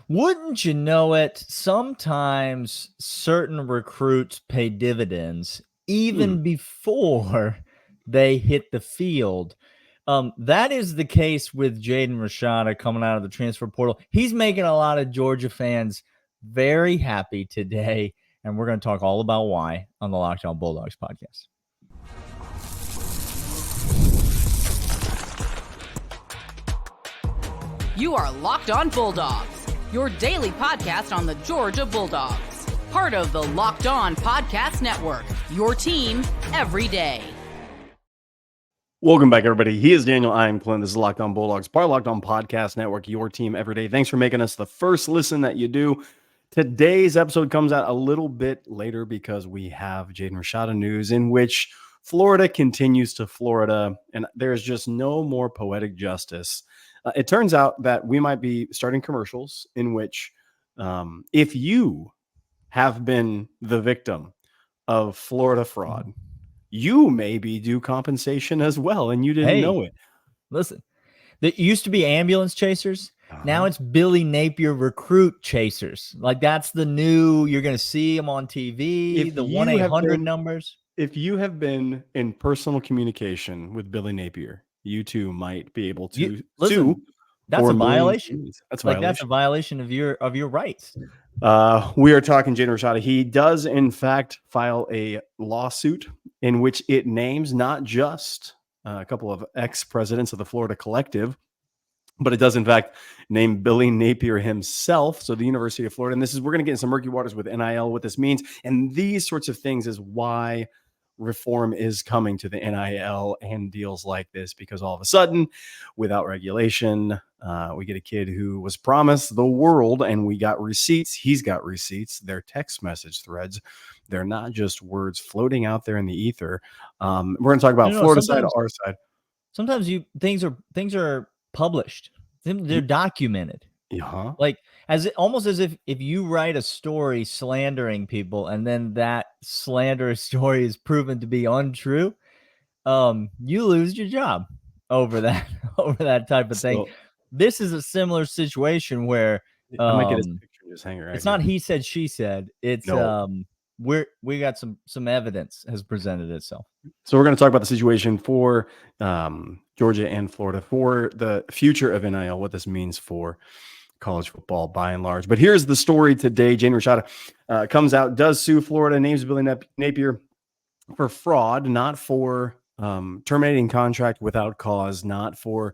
Wouldn't you know it? Sometimes certain recruits pay dividends even before they hit the field. That is the case with Jaden Rashada coming out of the transfer portal. He's making a lot of Georgia fans very happy today, and we're going to talk all about why on the Locked On Bulldogs podcast. You are Locked On Bulldogs, your daily podcast on the Georgia Bulldogs. Part of the Locked On Podcast Network, your team every day. Welcome back, everybody. He is Daniel. I am Clint. This is Locked On Bulldogs, part of Locked On Podcast Network, your team every day. Thanks for making us the first listen that you do. Today's episode comes out a little bit later because we have Jaden Rashada news in which Florida continues to Florida, and there's just no more poetic justice. It turns out that we might be starting commercials in which if you have been the victim of Florida fraud, you may be due compensation as well, and you didn't know it. Listen, it used to be ambulance chasers. Now it's Billy Napier recruit chasers. Like that's the new, you're going to see them on TV, the 1-800 numbers. If you have been in personal communication with Billy Napier, you too might be able to sue. That's a violation. That's a violation. That's a violation of your rights. We are talking Jaden Rashada. He does, in fact, file a lawsuit in which it names not just a couple of ex-presidents of the Florida Collective, but it does, in fact, name Billy Napier himself. So the University of Florida. And we're going to get in some murky waters with NIL, what this means. And these sorts of things is why reform is coming to the NIL and deals like this, because all of a sudden, without regulation, we get a kid who was promised the world, and we got receipts. He's got receipts. They're text message threads. They're not just words floating out there in the ether. We're going to talk about Florida side, our side. Sometimes things are published. They're documented. Like almost as if you write a story slandering people and then that slanderous story is proven to be untrue, you lose your job over that type of thing. This is a similar situation where I might get his picture and just hang it right. It's not he said, she said. It's we got some evidence has presented itself. So we're going to talk about the situation for Georgia and Florida for the future of NIL, what this means for college football by and large. But here's the story today. Jaden Rashada comes out, does sue Florida, names Billy Napier for fraud, not for terminating contract without cause, not for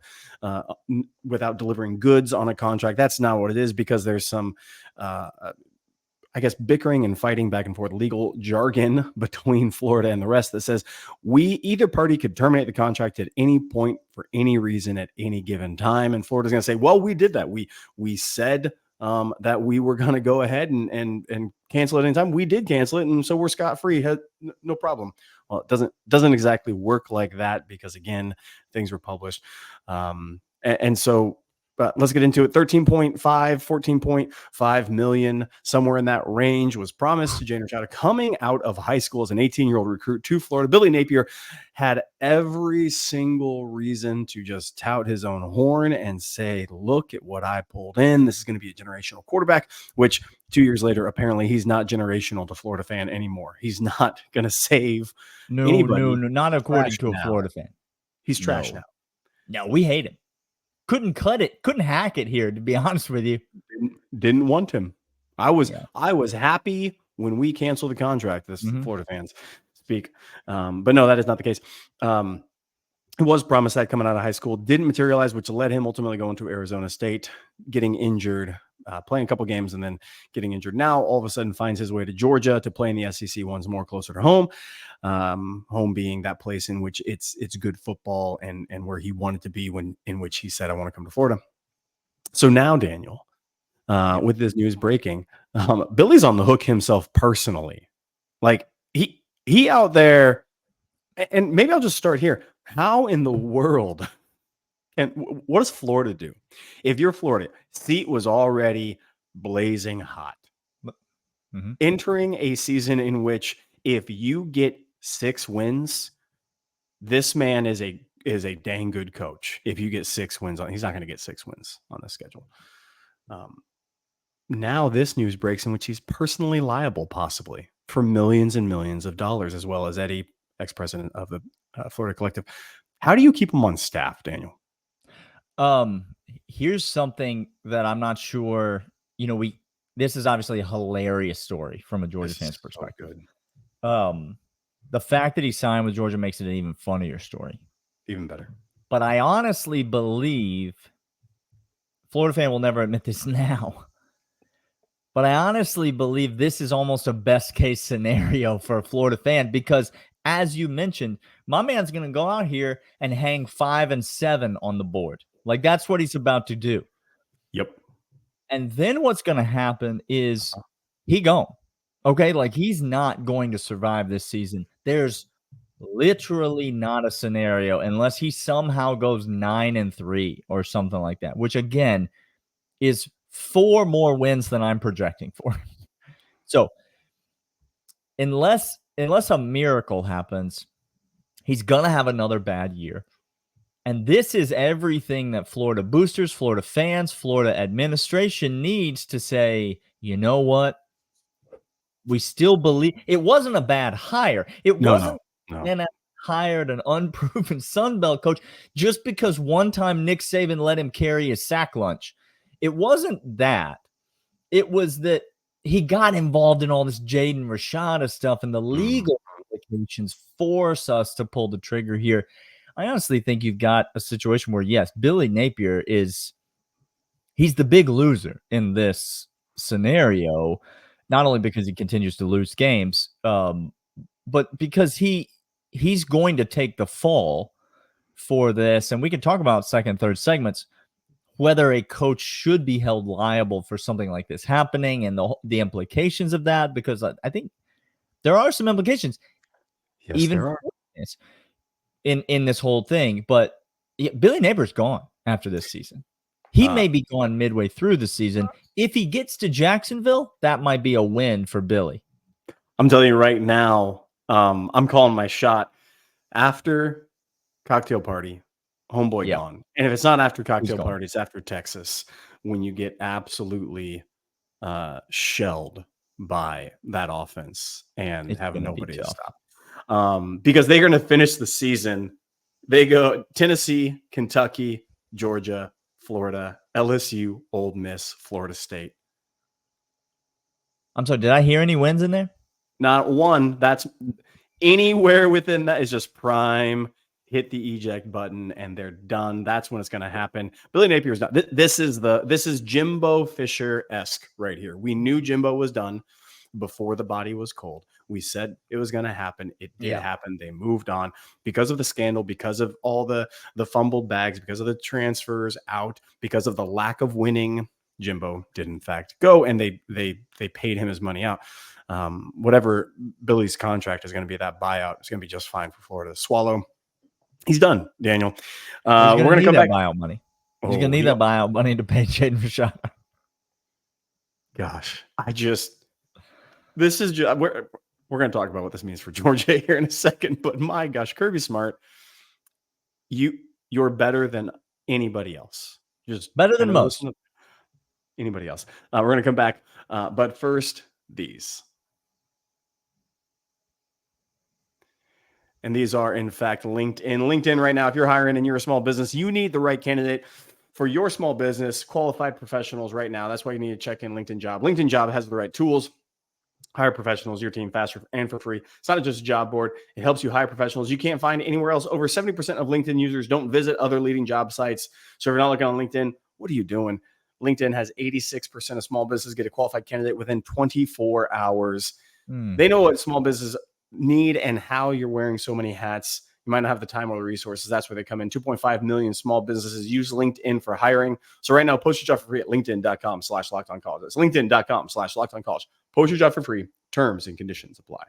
without delivering goods on a contract. That's not what it is, because there's some bickering and fighting back and forth, legal jargon between Florida and the rest that says either party could terminate the contract at any point for any reason at any given time. And Florida's going to say, well, we did that. We said that we were going to go ahead and cancel it anytime. We did cancel it, and so we're scot-free. No problem. Well, it doesn't exactly work like that, because again, things were published. And so let's get into it. 13.5, 14.5 million, somewhere in that range, was promised to Jaden Rashada coming out of high school as an 18-year-old recruit to Florida. Billy Napier had every single reason to just tout his own horn and say, look at what I pulled in. This is going to be a generational quarterback, which 2 years later, apparently he's not generational to Florida fan anymore. He's not going to save anybody. No, not according to a Florida fan. He's trash now. No, we hate him. Couldn't cut it, couldn't hack it here, to be honest with you. Didn't want him. I was happy when we canceled the contract, this Florida fans speak. But no, that is not the case. He was promised that coming out of high school, didn't materialize, which led him ultimately going to Arizona State, getting injured, playing a couple games and then getting injured. Now all of a sudden finds his way to Georgia to play in the SEC once more, closer to home. Home being that place in which it's good football and where he wanted to be in which he said, I want to come to Florida. So now, Daniel, with this news breaking, Billy's on the hook himself personally. Like he out there, and maybe I'll just start here. How in the world, and what does Florida do? If you're Florida, seat was already blazing hot. Entering a season in which if you get 6 wins, this man is a dang good coach. If you get 6 wins he's not going to get 6 wins on the schedule. now this news breaks in which he's personally liable, possibly, for millions and millions of dollars, as well as Eddie, ex-president of the Florida Collective. How do you keep him on staff, Daniel? Here's something that I'm not sure. This is obviously a hilarious story from a Georgia fan's perspective. The fact that he signed with Georgia makes it an even funnier story. Even better. But I honestly believe, Florida fan will never admit this now, but I honestly believe this is almost a best case scenario for a Florida fan because, as you mentioned, my man's going to go out here and hang 5 and 7 on the board. Like, that's what he's about to do. Yep. And then what's going to happen is he gone. Okay, like he's not going to survive this season. There's literally not a scenario unless he somehow goes 9-3 or something like that, which again is 4 more wins than I'm projecting for. So unless a miracle happens, he's going to have another bad year. And this is everything that Florida boosters, Florida fans, Florida administration needs to say, you know what? We still believe it wasn't a bad hire. It wasn't hired an unproven Sunbelt coach just because one time Nick Saban let him carry his sack lunch. It wasn't that. It was that he got involved in all this Jaden Rashada stuff, and the legal implications force us to pull the trigger here. I honestly think you've got a situation where, yes, Billy Napier he's the big loser in this scenario. Not only because he continues to lose games, but because he's going to take the fall for this. And we can talk about second, third segments, whether a coach should be held liable for something like this happening and the implications of that, because I think there are some implications. Yes, even there are. In this whole thing. But Billy Napier's gone after this season. He may be gone midway through the season. If he gets to Jacksonville, that might be a win for Billy. I'm telling you right now, I'm calling my shot. After cocktail party, homeboy gone. And if it's not after cocktail party, it's after Texas, when you get absolutely shelled by that offense and have nobody to stop. Because they're going to finish the season. They go Tennessee, Kentucky, Georgia, Florida, LSU, Ole Miss, Florida State. I'm sorry, did I hear any wins in there? Not one. That's anywhere within that is just prime. Hit the eject button and they're done. That's when it's going to happen. Billy Napier's done. This is Jimbo Fisher-esque right here. We knew Jimbo was done before the body was cold. We said it was going to happen. It did happen. They moved on because of the scandal, because of all the fumbled bags, because of the transfers out, because of the lack of winning. Jimbo did in fact go, and they paid him his money out. Whatever Billy's contract is going to be, that buyout is going to be just fine for Florida to swallow. He's done, Daniel. We're going to come back. Buyout money. He's going to need that buyout money to pay Jaden Rashada. Gosh, this is just, we're going to talk about what this means for Georgia here in a second, but my gosh, Kirby Smart, you're better than anybody else. Just better than most. Anybody else. We're going to come back. But first, these. And these are, in fact, LinkedIn. LinkedIn right now, if you're hiring and you're a small business, you need the right candidate for your small business, qualified professionals right now. That's why you need to check in LinkedIn Job. LinkedIn Job has the right tools. Hire professionals, your team faster and for free. It's not just a job board. It helps you hire professionals you can't find anywhere else. Over 70% of LinkedIn users don't visit other leading job sites. So if you're not looking on LinkedIn, what are you doing? LinkedIn has 86% of small businesses get a qualified candidate within 24 hours. They know what small businesses need and how you're wearing so many hats. You might not have the time or the resources. That's where they come in. 2.5 million small businesses use LinkedIn for hiring. So right now, post your job for free at linkedin.com/lockedoncollege. That's linkedin.com/lockedoncollege. Post your job for free. Terms and conditions apply.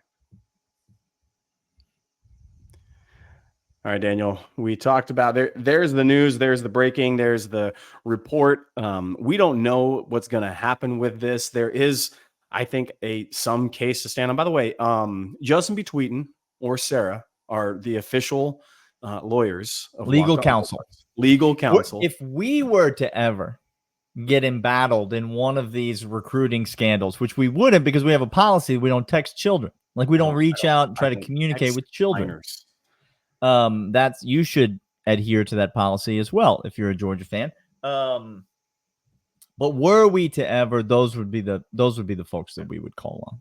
All right, Daniel, we talked about there's the news, there's the breaking, there's the report. We don't know what's going to happen with this. There is, I think, some case to stand on. By the way, Justin B. Tweeten or Sarah are the official lawyers of legal counsel. Legal counsel. If we were to ever get embattled in one of these recruiting scandals, which we wouldn't because we have a policy. We don't text children. Like we don't reach out and try to communicate with children. Minors. You should adhere to that policy as well if you're a Georgia fan. But were we to ever, those would be the folks that we would call on.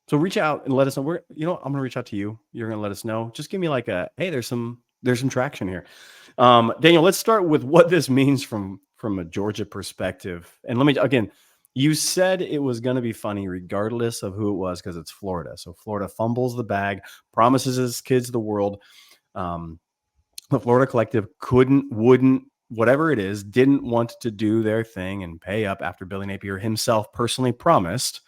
So reach out and let us know. I'm going to reach out to you. You're going to let us know. Just give me like hey, there's some traction here. Daniel, let's start with what this means from a Georgia perspective. And again, you said it was going to be funny regardless of who it was because it's Florida. So Florida fumbles the bag, promises his kids the world. The Florida Collective wouldn't, whatever it is, didn't want to do their thing and pay up after Billy Napier himself personally promised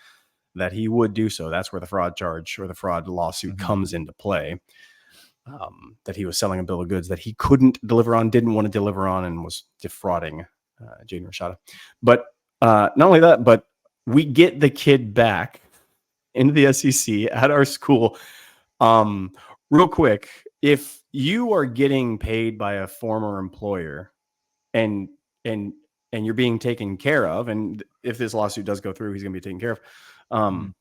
that he would do so. That's where the fraud charge or the fraud lawsuit comes into play. That he was selling a bill of goods that he couldn't deliver on, didn't want to deliver on, and was defrauding Jaden Rashada. But not only that, but we get the kid back into the SEC at our school. Real quick, if you are getting paid by a former employer and you're being taken care of, and if this lawsuit does go through, he's going to be taken care of.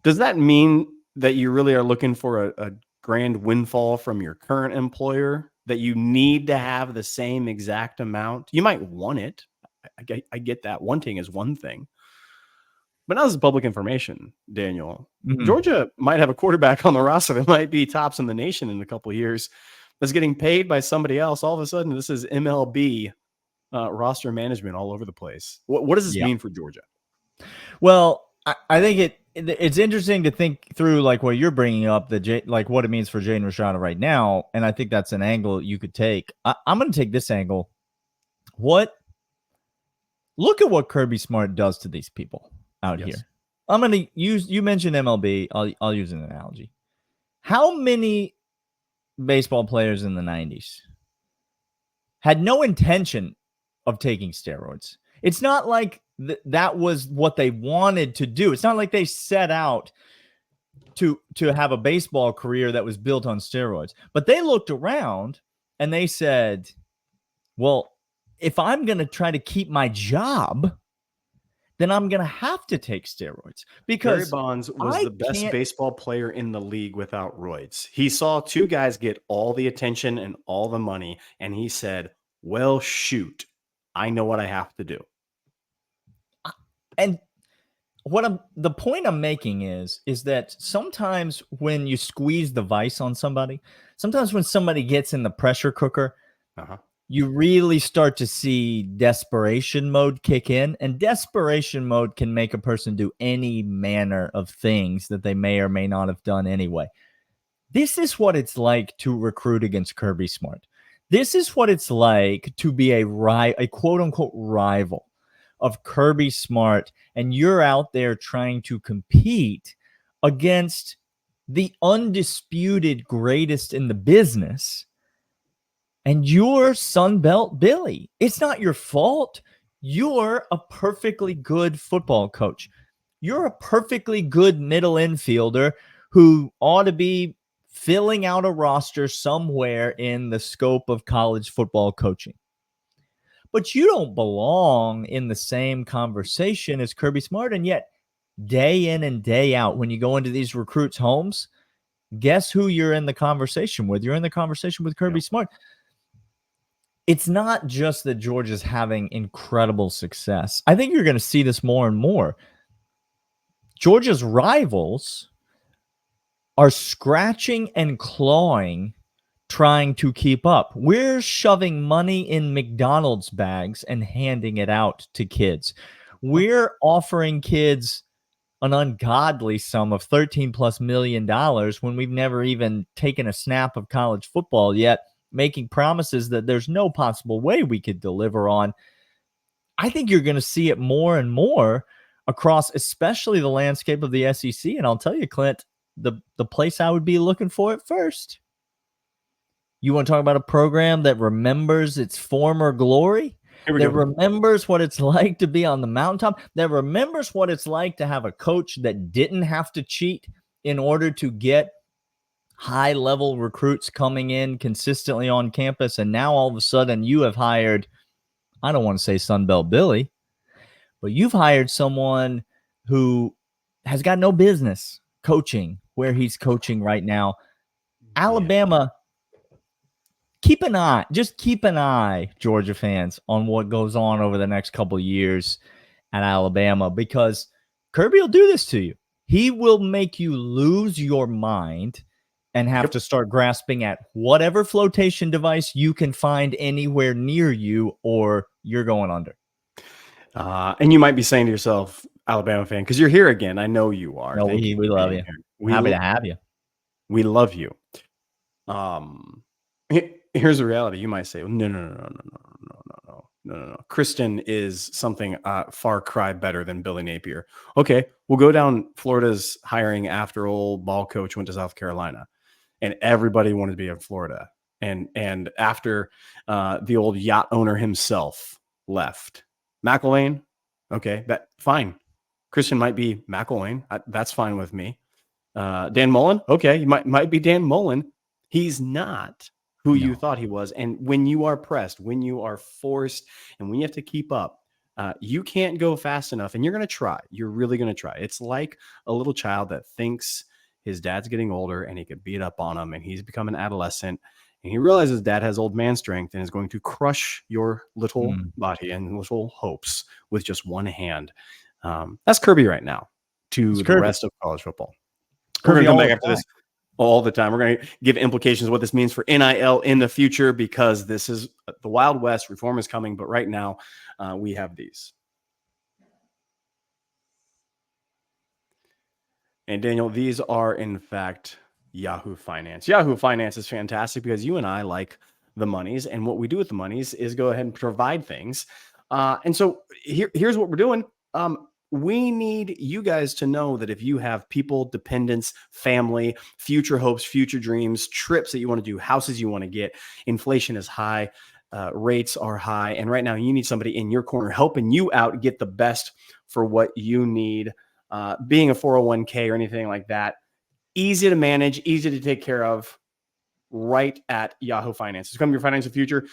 Does that mean that you really are looking for a grand windfall from your current employer, that you need to have the same exact amount? You might want it. I get that. Wanting is one thing. But now this is public information, Daniel. Georgia might have a quarterback on the roster that might be tops in the nation in a couple of years that's getting paid by somebody else. All of a sudden, this is MLB roster management all over the place. What does this mean for Georgia? Well, I think it's interesting to think through like what you're bringing up, like what it means for Jaden Rashada right now, and I think that's an angle you could take. I'm going to take this angle. Look at what Kirby Smart does to these people out here. I'm going to you mentioned MLB. I'll use an analogy. How many baseball players in the 90s had no intention of taking steroids? It's not like that was what they wanted to do. It's not like they set out to have a baseball career that was built on steroids. But they looked around and they said, well, if I'm going to try to keep my job, then I'm going to have to take steroids. Because Barry Bonds was the best baseball player in the league without roids. He saw two guys get all the attention and all the money, and he said, well, shoot, I know what I have to do. And the point I'm making is that sometimes when you squeeze the vice on somebody, sometimes when somebody gets in the pressure cooker, you really start to see desperation mode kick in, and desperation mode can make a person do any manner of things that they may or may not have done anyway. This is what it's like to recruit against Kirby Smart. This is what it's like to be a quote unquote rival of Kirby Smart, and you're out there trying to compete against the undisputed greatest in the business, and you're Sunbelt Billy. It's not your fault. You're a perfectly good football coach. You're a perfectly good middle infielder who ought to be filling out a roster somewhere in the scope of college football coaching. But you don't belong in the same conversation as Kirby Smart. And yet, day in and day out, when you go into these recruits' homes, guess who you're in the conversation with? You're in the conversation with Kirby Smart. It's not just that Georgia's having incredible success. I think you're going to see this more and more. Georgia's rivals are scratching and clawing, trying to keep up. We're shoving money in McDonald's bags and handing it out to kids. We're offering kids an ungodly sum of $13+ million when we've never even taken a snap of college football yet, making promises that there's no possible way we could deliver on. I think you're going to see it more and more across, especially the landscape of the SEC. And I'll tell you, Clint, the place I would be looking for it first. You want to talk about a program that remembers its former glory? That remembers what it's like to be on the mountaintop? That remembers what it's like to have a coach that didn't have to cheat in order to get high-level recruits coming in consistently on campus, and now all of a sudden you have hired, I don't want to say Sunbelt Billy, but you've hired someone who has got no business coaching where he's coaching right now. Alabama, keep an eye, Georgia fans, on what goes on over the next couple of years at Alabama, because Kirby will do this to you. He will make you lose your mind and have to start grasping at whatever flotation device you can find anywhere near you, or you're going under. And you might be saying to yourself, Alabama fan, because you're here again. I know you are. No, we love you. We're happy to have you. We love you. Here's the reality. You might say, no. Kristen is something far cry better than Billy Napier. Okay, we'll go down Florida's hiring after old ball coach went to South Carolina, and everybody wanted to be in Florida. And after the old yacht owner himself left, McElwain, okay, that fine. Christian might be McElwain. That's fine with me. Dan Mullen, okay, you might be Dan Mullen. He's not who you thought he was. And when you are pressed, when you are forced, and when you have to keep up, you can't go fast enough. And you're going to try. You're really going to try. It's like a little child that thinks his dad's getting older and he could beat up on him, and he's become an adolescent. And he realizes dad has old man strength and is going to crush your little body and little hopes with just one hand. That's Kirby right now to the rest of college football. We're going to come back after this all the time. We're going to give implications of what this means for NIL in the future, because this is the Wild West. Reform is coming, but right now we have these. And Daniel, these are in fact Yahoo Finance. Yahoo Finance is fantastic because you and I like the monies, and what we do with the monies is go ahead and provide things. And so here's what we're doing. We need you guys to know that if you have people, dependents, family, future hopes, future dreams, trips that you want to do, houses you want to get, inflation is high, rates are high, and right now you need somebody in your corner helping you out get the best for what you need. Being a 401k or anything like that, easy to manage, easy to take care of, right at Yahoo Finance. It's become your financial future.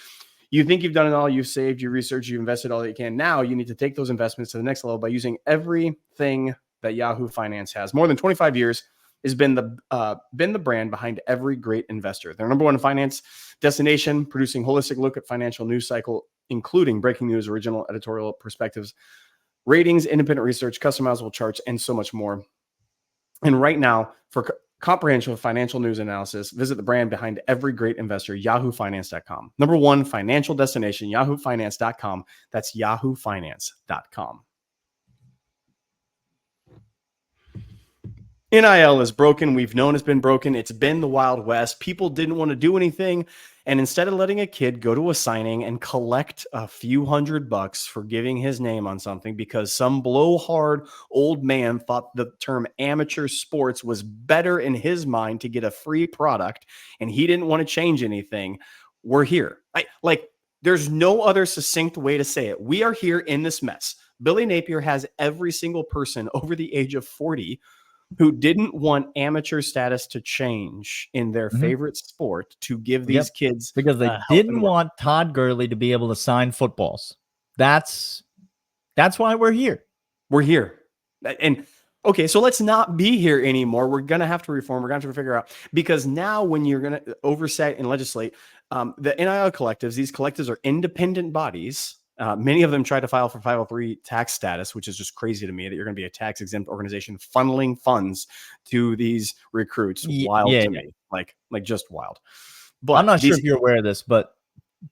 You think you've done it all, you've saved, you researched, you've invested all that you can. Now you need to take those investments to the next level by using everything that Yahoo Finance has. More than 25 years has been the brand behind every great investor. Their number one finance destination, producing holistic look at financial news cycle, including breaking news, original editorial perspectives, ratings, independent research, customizable charts, and so much more. And right now, for comprehensive financial news analysis, visit the brand behind every great investor, yahoofinance.com. Number one financial destination, yahoofinance.com. That's yahoofinance.com. NIL is broken. We've known it's been broken. It's been the Wild West. People didn't want to do anything. And instead of letting a kid go to a signing and collect a few $100 for giving his name on something because some blowhard old man thought the term amateur sports was better in his mind to get a free product, and he didn't want to change anything, we're here. There's no other succinct way to say it. We are here in this mess. Billy Napier has every single person over the age of 40 who didn't want amateur status to change in their favorite sport to give these kids, because they didn't want Todd Gurley to be able to sign footballs. That's why we're here. We're here. And okay, so let's not be here anymore. We're going to have to reform. We're going to have to figure out, because now when you're going to oversight and legislate, the NIL collectives, these collectives are independent bodies. Many of them try to file for 503 tax status, which is just crazy to me that you're going to be a tax exempt organization funneling funds to these recruits. Wild to me, like just wild. But I'm not sure if you're aware of this, but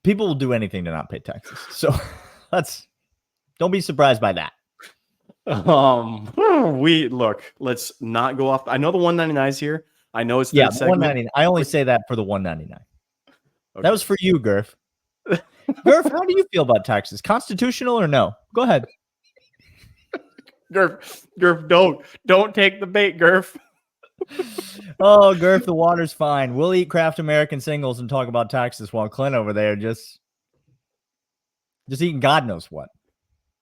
people will do anything to not pay taxes. So don't be surprised by that. Let's not go off. I know the 199 is here. I know it's the 199. I only say that for the 199. Okay. That was for you, Gurf. Gurf, how do you feel about taxes? Constitutional or no? Go ahead. Gurf, don't take the bait, Gurf. Oh, Gurf, the water's fine. We'll eat Kraft American singles and talk about taxes while Clint over there just eating God knows what.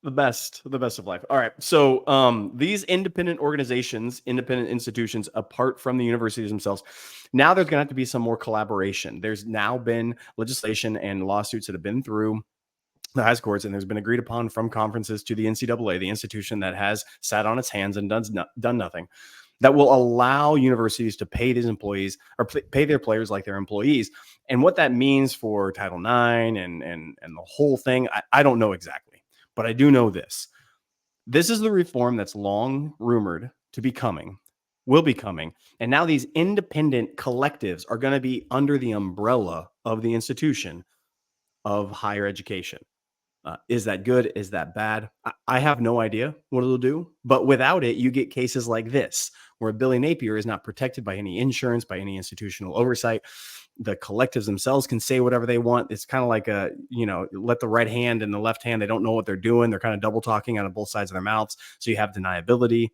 The best of life. All right. So these independent organizations, independent institutions, apart from the universities themselves, now there's going to have to be some more collaboration. There's now been legislation and lawsuits that have been through the highest courts, and there's been agreed upon from conferences to the NCAA, the institution that has sat on its hands and done nothing, that will allow universities to pay these employees or pay their players like their employees. And what that means for Title IX and the whole thing, I don't know exactly, but I do know this. This is the reform that's long rumored to be coming, will be coming. And now these independent collectives are going to be under the umbrella of the institution of higher education. Is that good? Is that bad? I have no idea what it'll do. But without it, you get cases like this, where Billy Napier is not protected by any insurance, by any institutional oversight. The collectives themselves can say whatever they want. It's kind of like let the right hand and the left hand, they don't know what they're doing. They're kind of double talking out of both sides of their mouths. So you have deniability.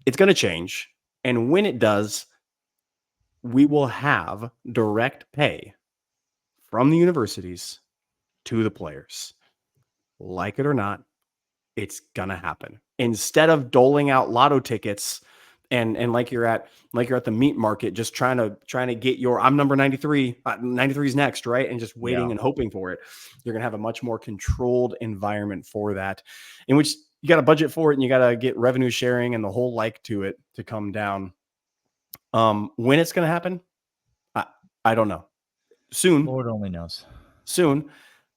It's going to change. And when it does, we will have direct pay from the universities to the players. Like it or not, it's gonna happen. Instead of doling out lotto tickets and like you're at the meat market, just trying to get your I'm number 93, 93 is next, right? And just waiting and hoping for it. You're gonna have a much more controlled environment for that, in which you got to budget for it and you got to get revenue sharing and the whole like to it to come down. When it's gonna happen, I don't know. Soon. Lord only knows. Soon.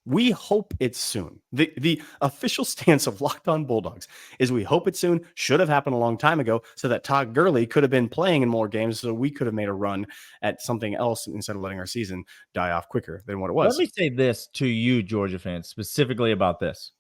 We hope it's soon. The official stance of Locked On Bulldogs is we hope it's soon. Should have happened a long time ago, so that Todd Gurley could have been playing in more games, so we could have made a run at something else instead of letting our season die off quicker than what it was. Let me say this to you, Georgia fans, specifically about this.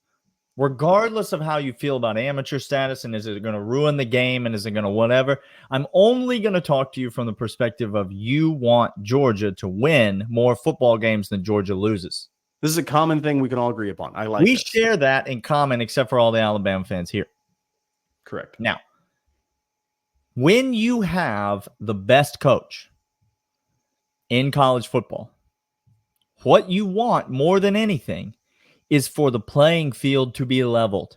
Regardless of how you feel about amateur status and is it going to ruin the game and is it going to whatever, I'm only going to talk to you from the perspective of you want Georgia to win more football games than Georgia loses. This is a common thing we can all agree upon. We share that in common, except for all the Alabama fans here. Correct. Now, when you have the best coach in college football, what you want more than anything is for the playing field to be leveled,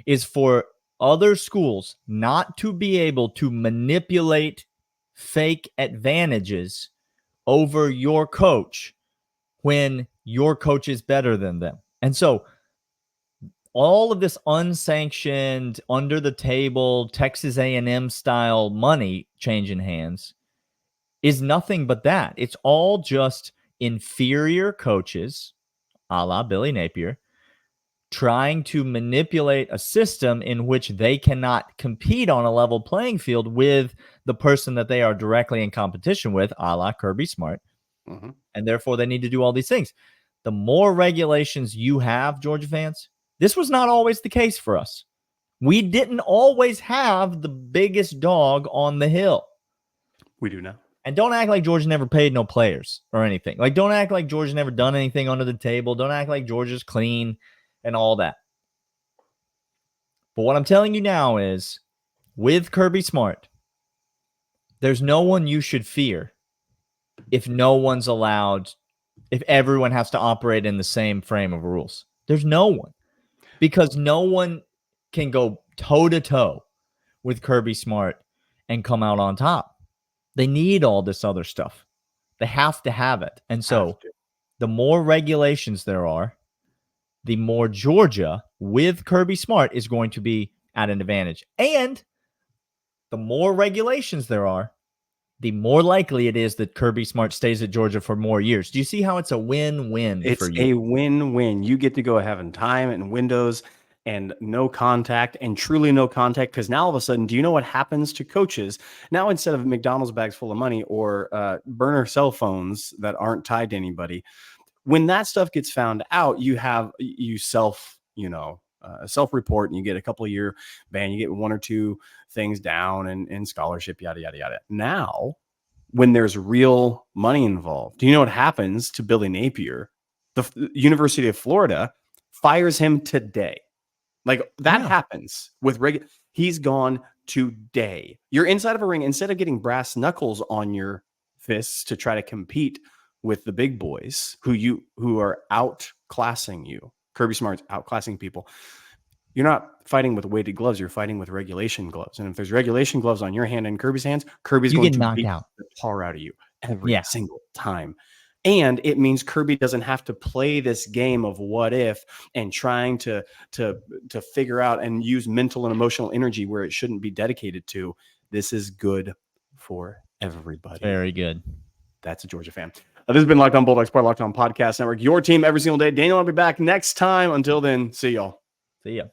is for other schools not to be able to manipulate fake advantages over your coach when your coach is better than them. And so all of this unsanctioned, under the table, Texas A&M style money changing hands is nothing but that. It's all just inferior coaches, a la Billy Napier, trying to manipulate a system in which they cannot compete on a level playing field with the person that they are directly in competition with, a la Kirby Smart. Mm-hmm. And therefore, they need to do all these things. The more regulations you have, Georgia fans, this was not always the case for us. We didn't always have the biggest dog on the hill. We do now. And don't act like Georgia never paid no players or anything. Like, don't act like Georgia never done anything under the table. Don't act like Georgia's clean and all that. But what I'm telling you now is, with Kirby Smart, there's no one you should fear if no one's allowed, if everyone has to operate in the same frame of rules. There's no one. Because no one can go toe-to-toe with Kirby Smart and come out on top. They need all this other stuff. They have to have it. And so the more regulations there are, the more Georgia with Kirby Smart is going to be at an advantage. And the more regulations there are, the more likely it is that Kirby Smart stays at Georgia for more years. Do you see how it's a win-win for you? It's a win-win. You get to go having time and windows and no contact, and truly no contact, because now all of a sudden, do you know what happens to coaches? Now, instead of McDonald's bags full of money or burner cell phones that aren't tied to anybody, when that stuff gets found out, you self-report and you get a couple of year ban, you get one or two things down and scholarship, yada, yada, yada. Now, when there's real money involved, do you know what happens to Billy Napier? The University of Florida fires him today. Like that happens with he's gone today. You're inside of a ring. Instead of getting brass knuckles on your fists to try to compete with the big boys who are outclassing you, Kirby Smart's outclassing people. You're not fighting with weighted gloves. You're fighting with regulation gloves. And if there's regulation gloves on your hand and Kirby's hands, Kirby's going to beat the tar out of you every single time. And it means Kirby doesn't have to play this game of what if and trying to figure out and use mental and emotional energy where it shouldn't be dedicated to. This is good for everybody. Very good. That's a Georgia fan. This has been Locked On Bulldogs, part of Locked On Podcast Network. Your team every single day. Daniel, I'll be back next time. Until then, see y'all. See ya.